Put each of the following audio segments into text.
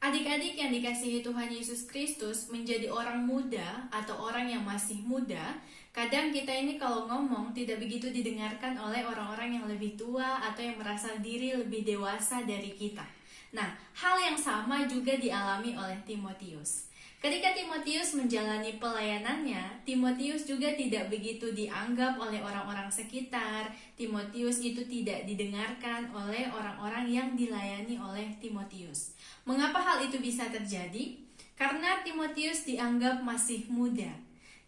Adik-adik yang dikasihi Tuhan Yesus Kristus, menjadi orang muda atau orang yang masih muda, kadang kita ini kalau ngomong tidak begitu didengarkan oleh orang-orang yang lebih tua atau yang merasa diri lebih dewasa dari kita. Nah, hal yang sama juga dialami oleh Timotius. Ketika Timotius menjalani pelayanannya, Timotius juga tidak begitu dianggap oleh orang-orang sekitar. Timotius itu tidak didengarkan oleh orang-orang yang dilayani oleh Timotius. Mengapa hal itu bisa terjadi? Karena Timotius dianggap masih muda.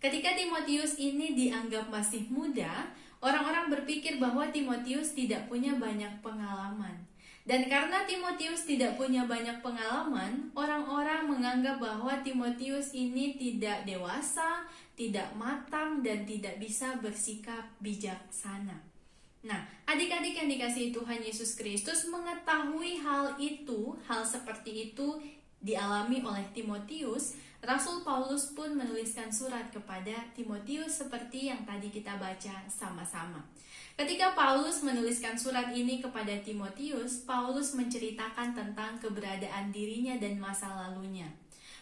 Ketika Timotius ini dianggap masih muda, orang-orang berpikir bahwa Timotius tidak punya banyak pengalaman. Dan karena Timotius tidak punya banyak pengalaman, orang-orang menganggap bahwa Timotius ini tidak dewasa, tidak matang, dan tidak bisa bersikap bijaksana. Nah, adik-adik yang dikasihi Tuhan Yesus Kristus mengetahui hal itu, hal seperti itu dialami oleh Timotius. Rasul Paulus pun menuliskan surat kepada Timotius seperti yang tadi kita baca sama-sama. Ketika Paulus menuliskan surat ini kepada Timotius, Paulus menceritakan tentang keberadaan dirinya dan masa lalunya.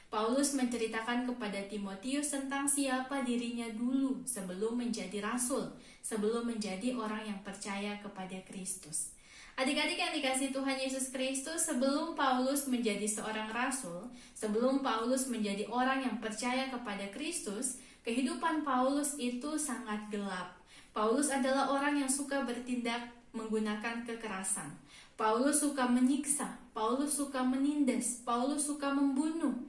Paulus menceritakan kepada Timotius tentang siapa dirinya dulu sebelum menjadi rasul, sebelum menjadi orang yang percaya kepada Kristus. Adik-adik yang dikasihi Tuhan Yesus Kristus, sebelum Paulus menjadi seorang rasul, sebelum Paulus menjadi orang yang percaya kepada Kristus, kehidupan Paulus itu sangat gelap. Paulus adalah orang yang suka bertindak menggunakan kekerasan. Paulus suka menyiksa, Paulus suka menindas, Paulus suka membunuh.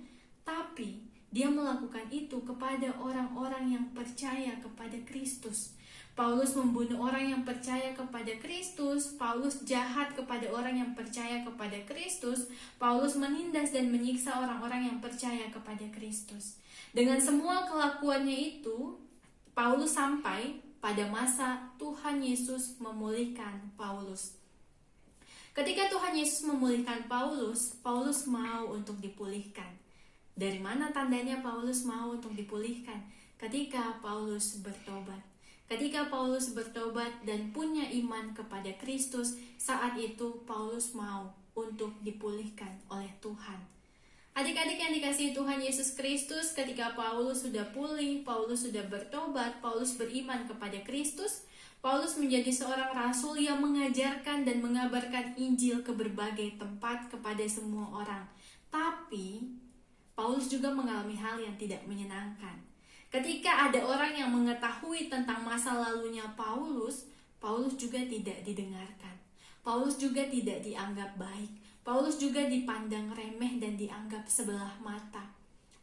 Tapi dia melakukan itu kepada orang-orang yang percaya kepada Kristus. Paulus membunuh orang yang percaya kepada Kristus. Paulus jahat kepada orang yang percaya kepada Kristus. Paulus menindas dan menyiksa orang-orang yang percaya kepada Kristus. Dengan semua kelakuannya itu, Paulus sampai pada masa Tuhan Yesus memulihkan Paulus. Ketika Tuhan Yesus memulihkan Paulus, Paulus mau untuk dipulihkan. Dari mana tandanya Paulus mau untuk dipulihkan? Ketika Paulus bertobat. Ketika Paulus bertobat dan punya iman kepada Kristus, saat itu Paulus mau untuk dipulihkan oleh Tuhan. Adik-adik yang dikasihi Tuhan Yesus Kristus, ketika Paulus sudah pulih, Paulus sudah bertobat, Paulus beriman kepada Kristus, Paulus menjadi seorang rasul yang mengajarkan dan mengabarkan Injil ke berbagai tempat kepada semua orang. Tapi Paulus juga mengalami hal yang tidak menyenangkan. Ketika ada orang yang mengetahui tentang masa lalunya Paulus, Paulus juga tidak didengarkan. Paulus juga tidak dianggap baik. Paulus juga dipandang remeh dan dianggap sebelah mata.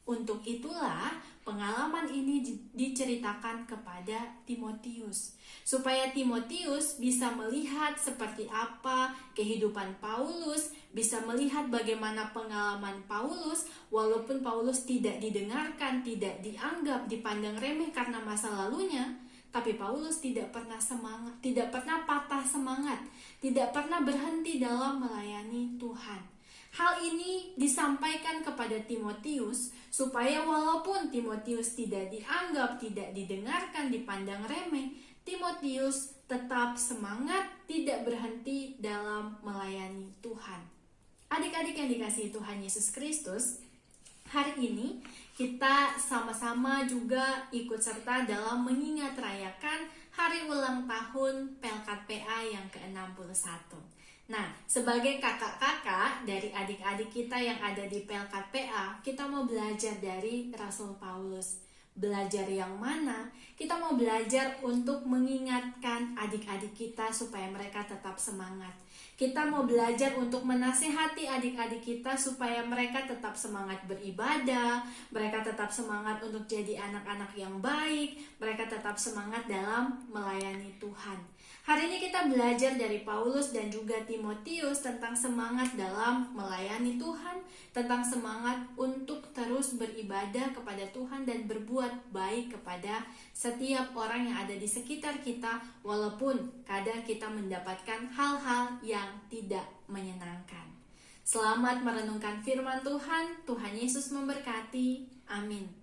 Untuk itulah pengalaman ini diceritakan kepada Timotius, supaya Timotius bisa melihat seperti apa kehidupan Paulus, bisa melihat bagaimana pengalaman Paulus, walaupun Paulus tidak didengarkan, tidak dianggap, dipandang remeh karena masa lalunya, tapi Paulus tidak pernah semangat, tidak pernah patah semangat, tidak pernah berhenti dalam melayani Tuhan. Hal ini disampaikan kepada Timotius supaya walaupun Timotius tidak dianggap, tidak didengarkan, dipandang remeh, Timotius tetap semangat, tidak berhenti dalam melayani Tuhan. Adik-adik yang dikasihi Tuhan Yesus Kristus, hari ini kita sama-sama juga ikut serta dalam mengingat rayakan hari ulang tahun Pelkat PA yang ke-61. Nah, sebagai kakak-kakak dari adik-adik kita yang ada di Pelkat PA, kita mau belajar dari Rasul Paulus. Belajar yang mana? Kita mau belajar untuk mengingatkan adik-adik kita supaya mereka tetap semangat. Kita mau belajar untuk menasihati adik-adik kita supaya mereka tetap semangat beribadah, mereka tetap semangat untuk jadi anak-anak yang baik, mereka tetap semangat dalam melayani Tuhan. Hari ini kita belajar dari Paulus dan juga Timotius tentang semangat dalam melayani Tuhan, tentang semangat untuk terus beribadah kepada Tuhan dan berbuat baik kepada setiap orang yang ada di sekitar kita, walaupun kadang kita mendapatkan hal-hal yang tidak menyenangkan. Selamat merenungkan firman Tuhan. Tuhan Yesus memberkati. Amin.